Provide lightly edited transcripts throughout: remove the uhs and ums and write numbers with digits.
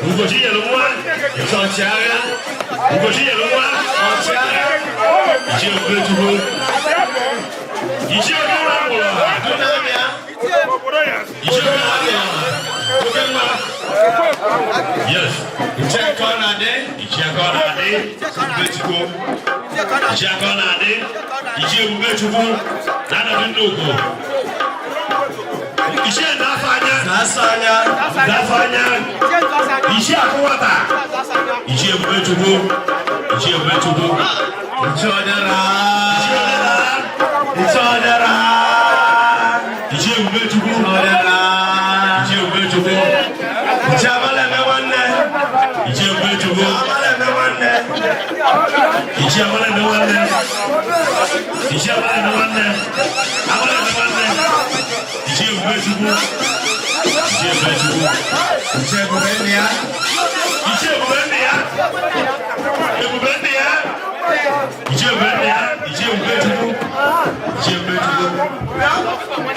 Ugochi Yelumwa, Sontiaga, Ugochi Yelumwa, Sontiaga, Ichi Obetubu, Ichi Obetubu, Dunamia, Ichi Obetubu, yes, Ichi Akonade, Obetubu, Ichi Akonade, Ichi Obetubu, Nana Nnukwu. Ichi Nasanya, Ichi Akwata, Ichi Obetubu, Ichi Obetubu, Ichi Odera, Ichi Odera, Ichi Obetubu, Odera, Ichi Obetubu, Ichi Amaleme Wanne, Ichi Obetubu, Amaleme Wanne, Ichi Amaleme Wanne, Ichi Amaleme Wanne, Amaleme Wanne, Ichi Obetubu. Ichi Obetubu, Ichi Obetubu, Ichi Obetubu, Ichi Obetubu, Ichi Obetubu, Ichi Obetubu,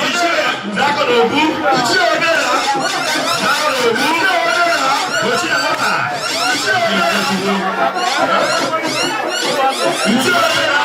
Ichi Zakorobu, Ichi Odera, Zakorobu, Ichi Amata, Ichi Obetubu, Ichi Odera,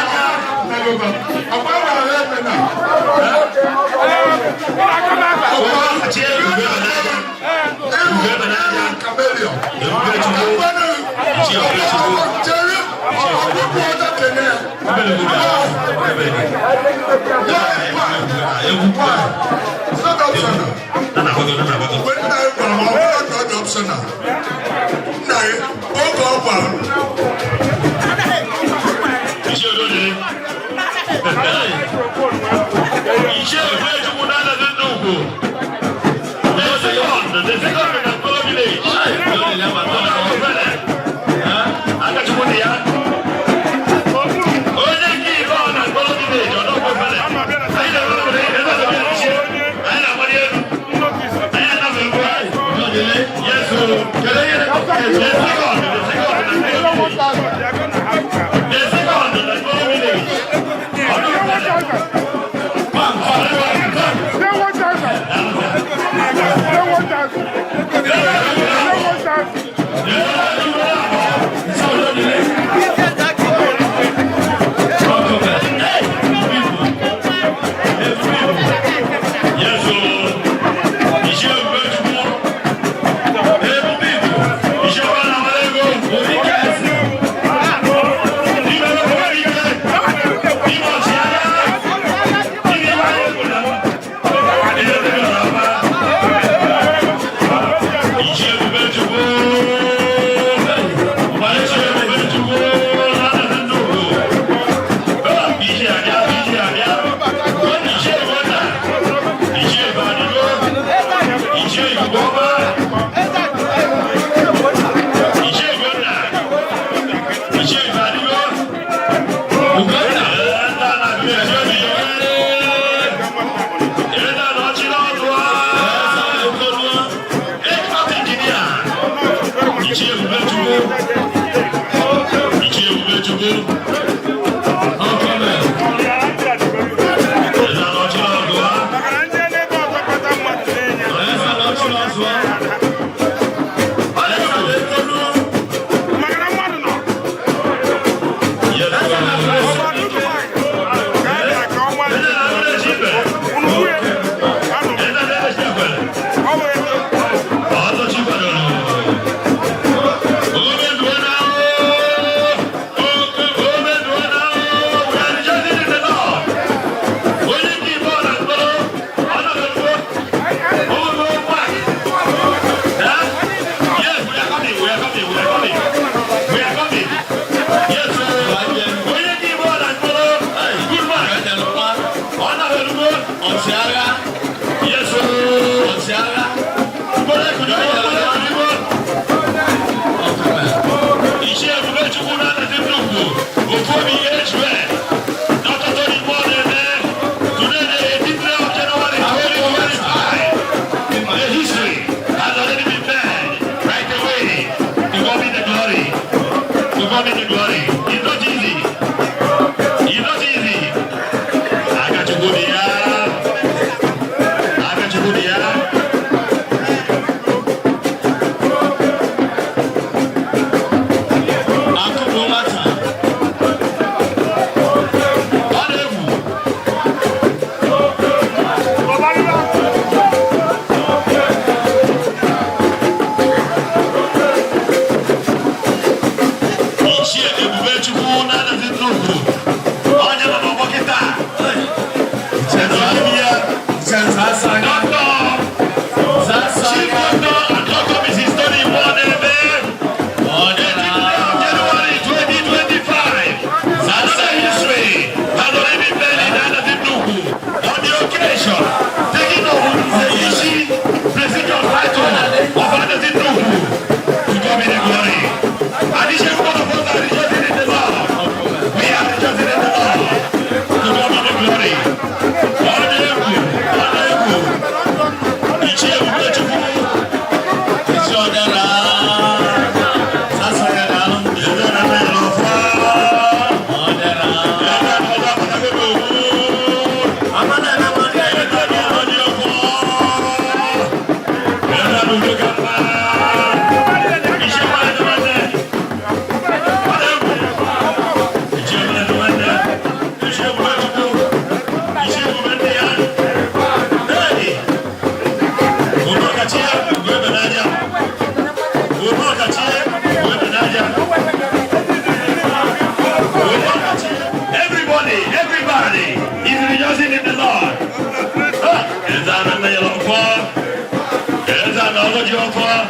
don't fall.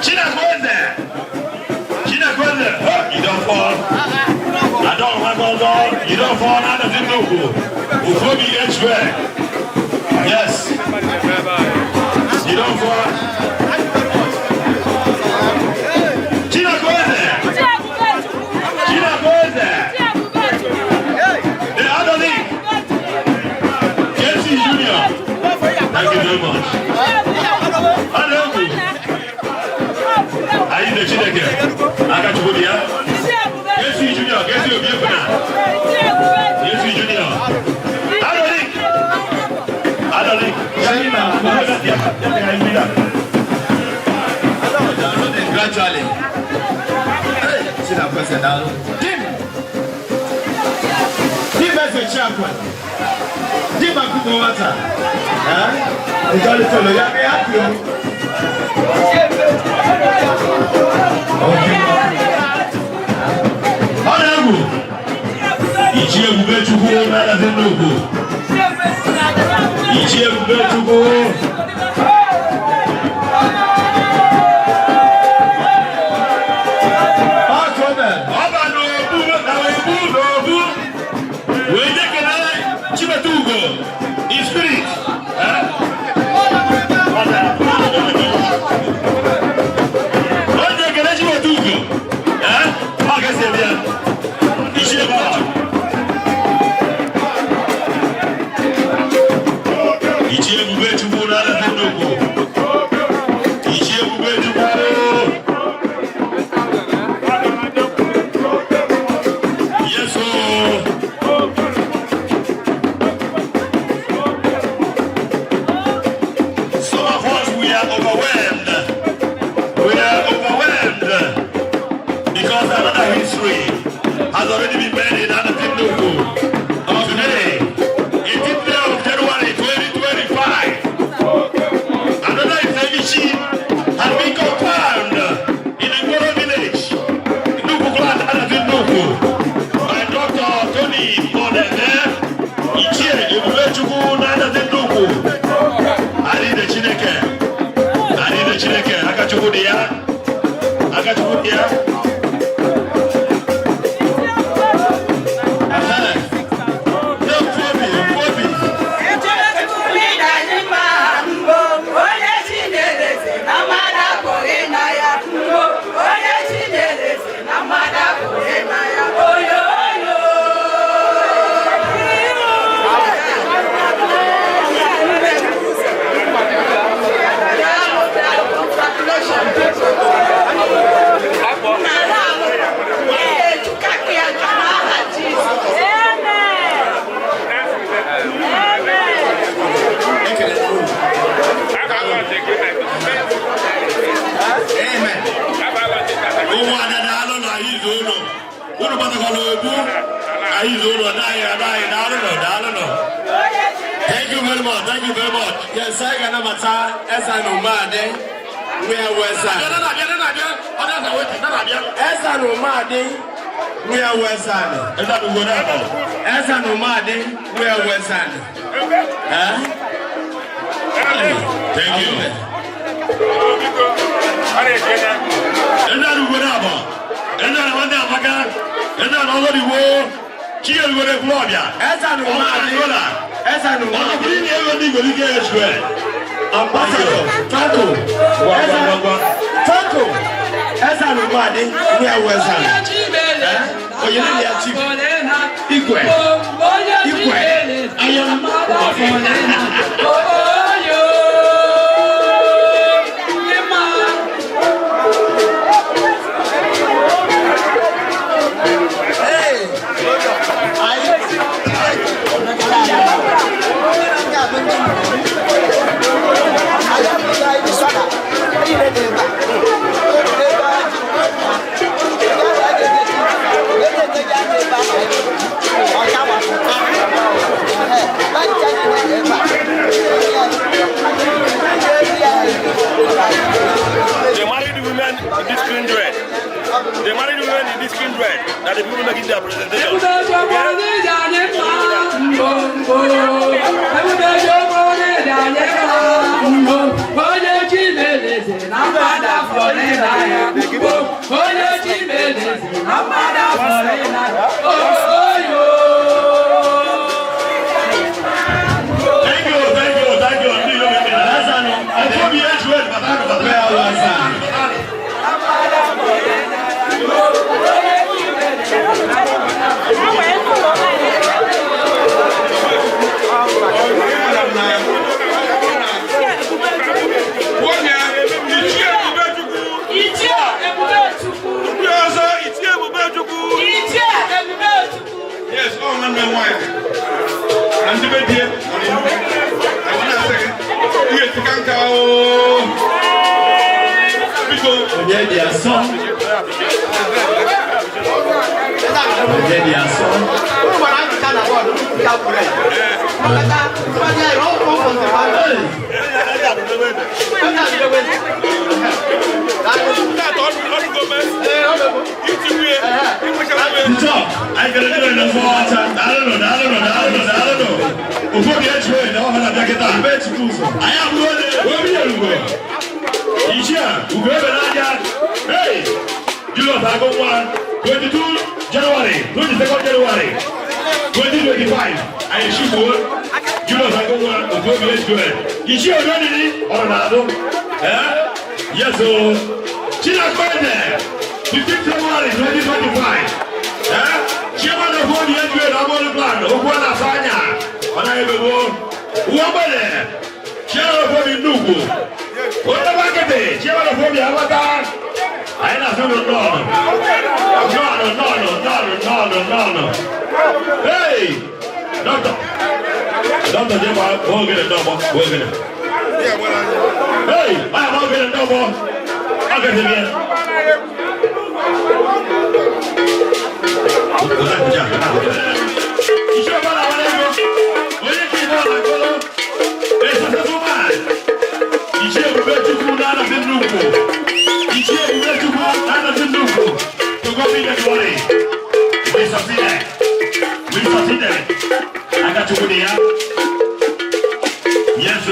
China goes there. China goes there. You don't fall. I don't want to go. You don't fall out of the Nnukwu. Before we get back. Yes. You don't fall. China goes there. China goes there. The other league. KC Junior. Thank you very much. Are you the Chineke? I got you here. KC Junior. KC Junior. KC Junior. Adazi. Gradually. See that person down. Tim as a champion. Tim Akubuwata. You got to tell you, I'm happy. Honorable. Ichi Nnukwu na Nnukwu. Ichi Nnukwu. Has already been made in Nnukwu. Today, 18th day of January 2025, another Ichi has been confirmed in the Nnukwu village, Nnukwu clan Nnukwu, by Dr Anthony Muoneme. Ichi Nnukwu na Nnukwu. Ali the Chineke. Akachukwu dia. Thank you very much. Yes, I got a matter as I know Made. Where was I? As I know Made, where was I? As I know Made, where was I? Thank you. And then we went up. And then I went down again. And then already war. Kill with a Gloria. As I know Made. As I know, I'm going to get Ambassador, Taco, as I know, Maddy, where was I? Oh, you need your chief. Equal. I They married women in this kindred that the people making their presentation. Ichi already Ronaldo. Yes, so China February 2025. Chairman of the NGO Ramon Plan, Oguana Fanya, Honorable Uambale, Chairman of the Nnukwu. What the market? Chairman of the Avatar. I know. Hey, Doctor Jemma, we'll get a double. Hey, I'm going to get a double. I'll get him here. I got to win here. Yes,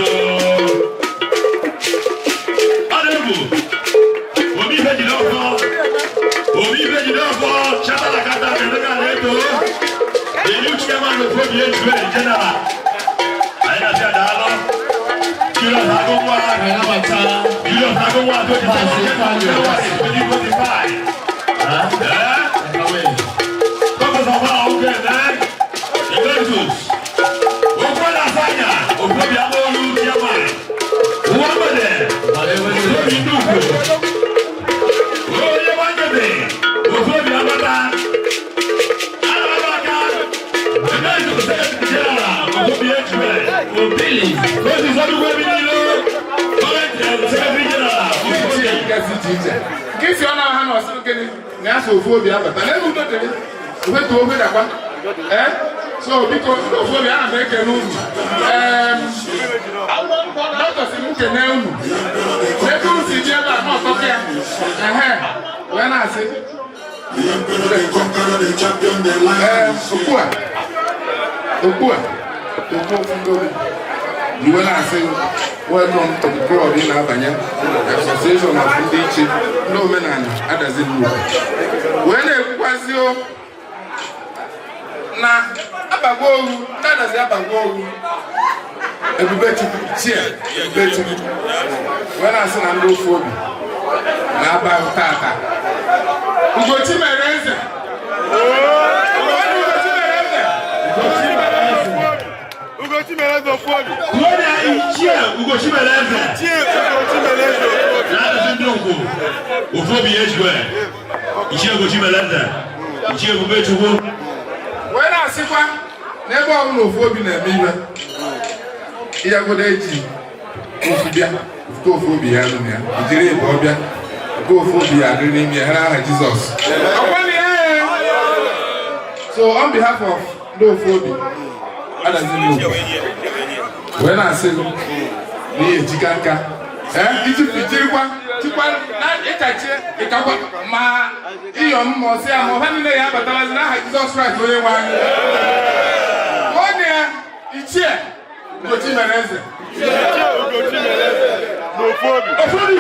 so because we are making room. Doctor Simuke Nemu. Neku Sijela not okay. When I say you will I say welcome to the crowd in Abanya Association of Ichi no men and Adazi. When it was you na abago that is abago everybody cheer everybody when I say I'm no phobia na aba tata ugochi mereze ugochi mereze phobia when Ichi ugochi mereze na Nnukwu uphobia ejwe Ichi ugochi mereze Ichi ubechugo. When I see one, never know for being a mirror. Here go the Ichi. Go for the Adonai. Ijiri Bobia. Go for the Adonai. Jesus. So on behalf of no phobia, Adazi. When I say the Chikanka, Ichi na itache ikakwa ma iyo mmosi amo hanile ya batalazi na Jesus Christ onye wanyi wone ichie ugochi mereze no phobia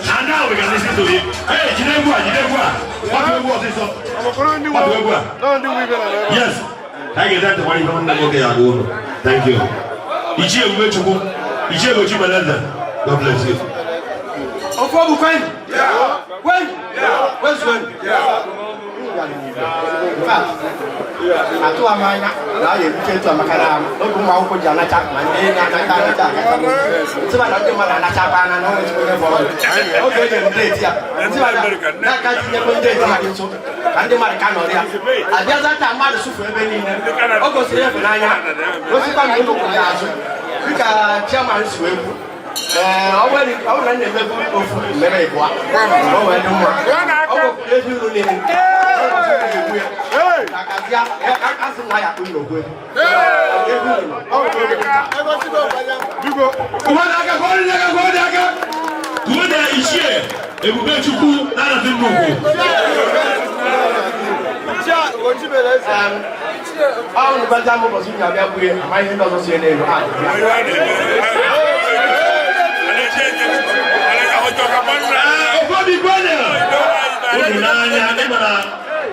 And now we can listen to him. Hey, Jinegua. What was this? Yes. Thank you. Thank you. Ichi, God bless you. Atu amanya na ye mchezo makara ndo mwa uko jana cha na na cha sema na ndema na cha pana no wewe kwa okay je ndeti ya sema na kaji ne ko ndeti ma kinso ande ma ka no ria abia za ta ma su fu ebe ni ne ogo se ye na anya o si pa mi ko ya azu bika chairman su ebu awali awala ne mebu ofu mere ibwa o we ni mo ogo ye bi ru ni akazia asina ya kuno gwe Kuda Ichi ebube chukwu na na Nnukwu ahụ na baja mo bosu nya bia buye amaghị ndị ọzọ si n'elu ha obi gwanya obi n'anya ndị mara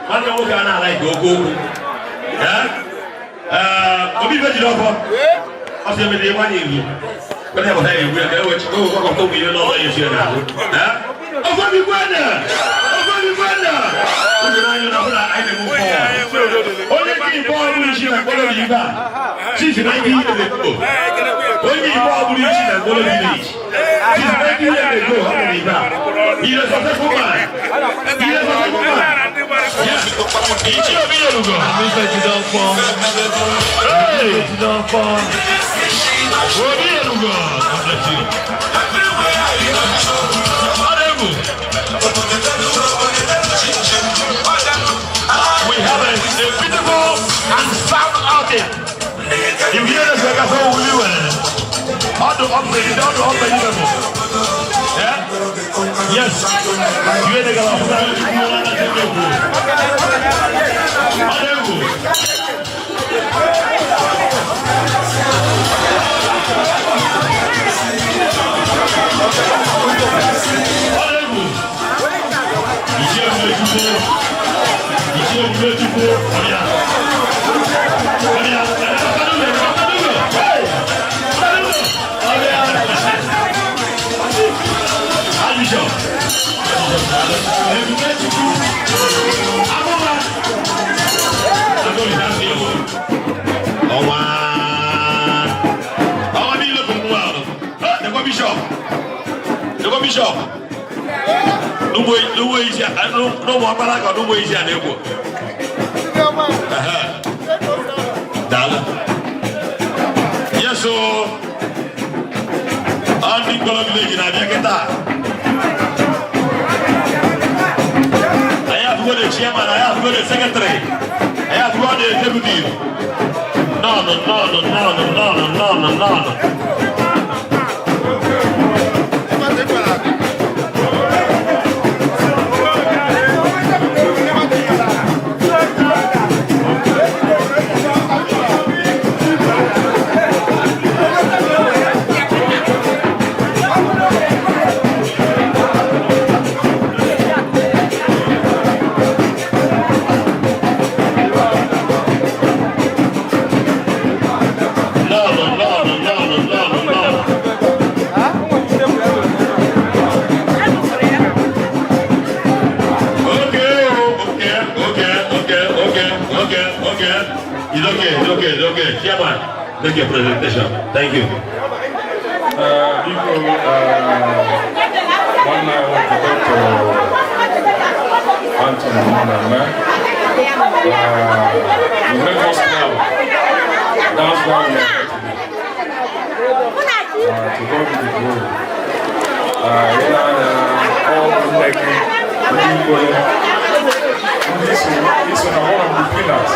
nwanne nwoke a na-ala ike oke okwu obi ibe jiri ọkọ ọsọ emede ịgbanye iwu kwanye bụta ya egwu ya ka ewe chikwa oge ọkọ ụmụ ihe n'ọzọ ya esi ya n'ahụ obi gwanya obi n'anya na ọbụla anyị na-eme ụkwọ onye ji igbo ọbụrụ isi na mkpọrọ dị ibe a chizi na ihe ihe na-ekpo onye igbo ọbụrụ isi na mkpọrọ dị iche chizi na ihe ihe na-ekpo ha na ibe a ihe sọsefụ ma Yes, Ichi obi Yoruba. Obi Yoruba. We have a beautiful and sound outing. You hear us like a whole new one. How to operate, how to operate. Yeah? Yes. You hear the guy. Bishop, no way, no more Malaga, no way, yes, so I'm in Colombia. I have got the chairman, I have got the secretary, I have got the deputy. No. It's okay. Chairman, make your presentation. Thank you. One night I went to Dr. Anthony Muoneme. You make us now. That's why we are to go to the glory. All the making, this is one of the pillars.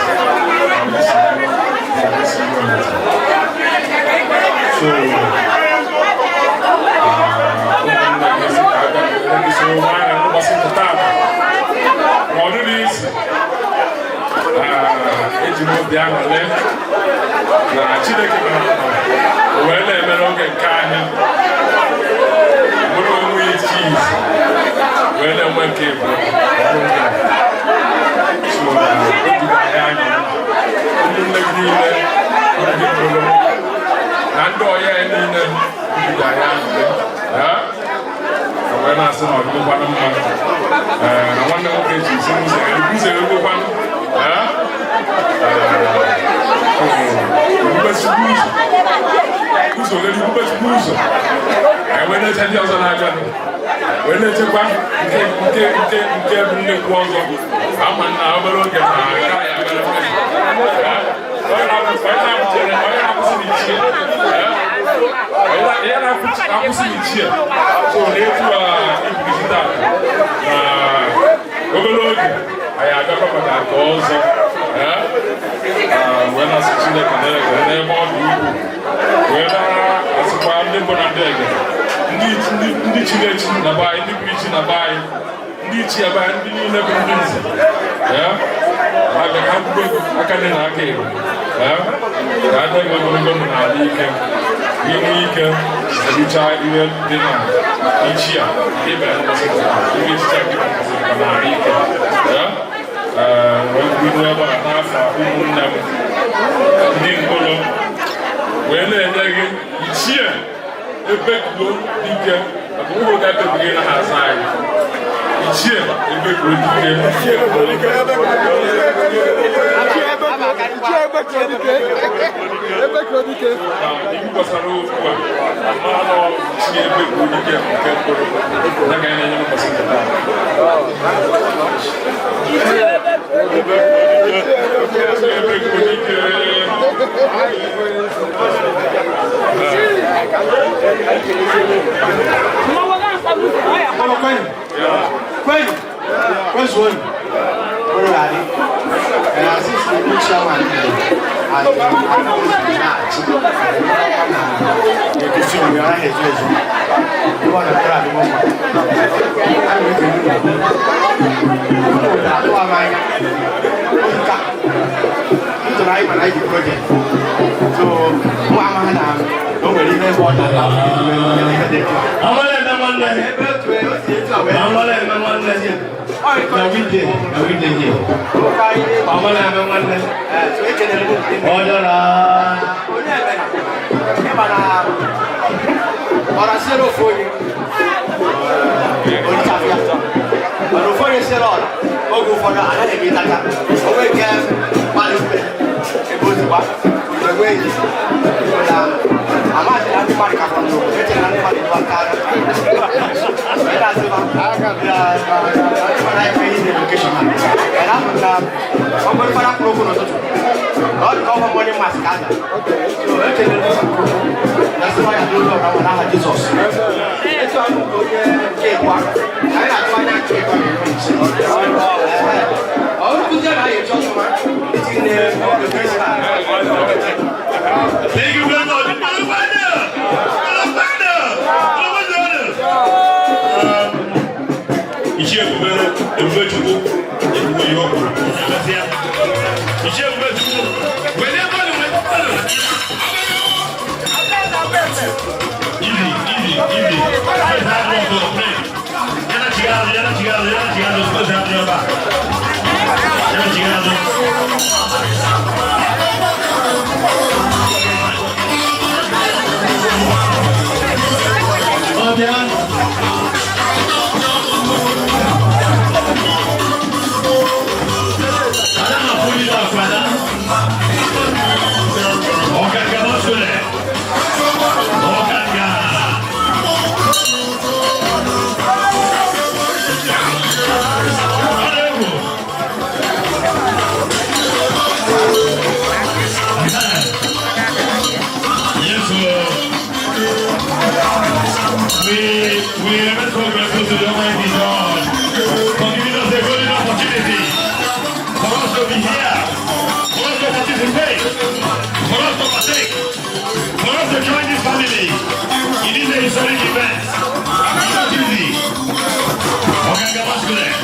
So, ji n'obi aṅụrị na Chineke wee na-emere oge nke anyị bụrụ onwe Ichi wee na-enwe nke ịbụ ụmụnne gị niile na ndị ọya ya niile obido anyị aṅụrị wee na-asị na ọdịgokwanụ mma na nwanne nwoke ji isi uzere ogokwanụ ụzọ oghere ubezigbo ụzọ anyị wee na-eche ndị ọzọ na-abịanụ wee na-echekwa nke bụ nnekwu ọzọ ama na obere oge na aka ya mere onye na-akwụsị n'ichie so na-etu ibirikita na obere oge anyị agakọ maka nke ọzọ wee na-asị Chineke na-ekele n'ebe ọ dị ukwu wee na-asịkwa ndị mbụ na ndị ege ndị chiri echi na be anyị ndị bụ ichi na be anyị ndị ichi ya be anyị ndị niile bụ ndị nze abịa ka mkpụrụ ego aka ndị na aka ego ka adị ego ogologo ndụ na adị ike inwe ike erucha ihe dị na ichi ya ịbịa ihe echiche nke na ahụ ike bido ebe a n'afọ ụmụnne m ndị Nkolo wee na-enye gị Ichie Ebekuo dike maka ụlọ ga-ebebughị na ha aza anyị Ichie Ebekuo dike iwu gbasara okwu a amalụ Ichie Ebekuo dike nke Nkolo na ga na-enye mbọsị nke taa It is a historic event. It's not easy. Okay,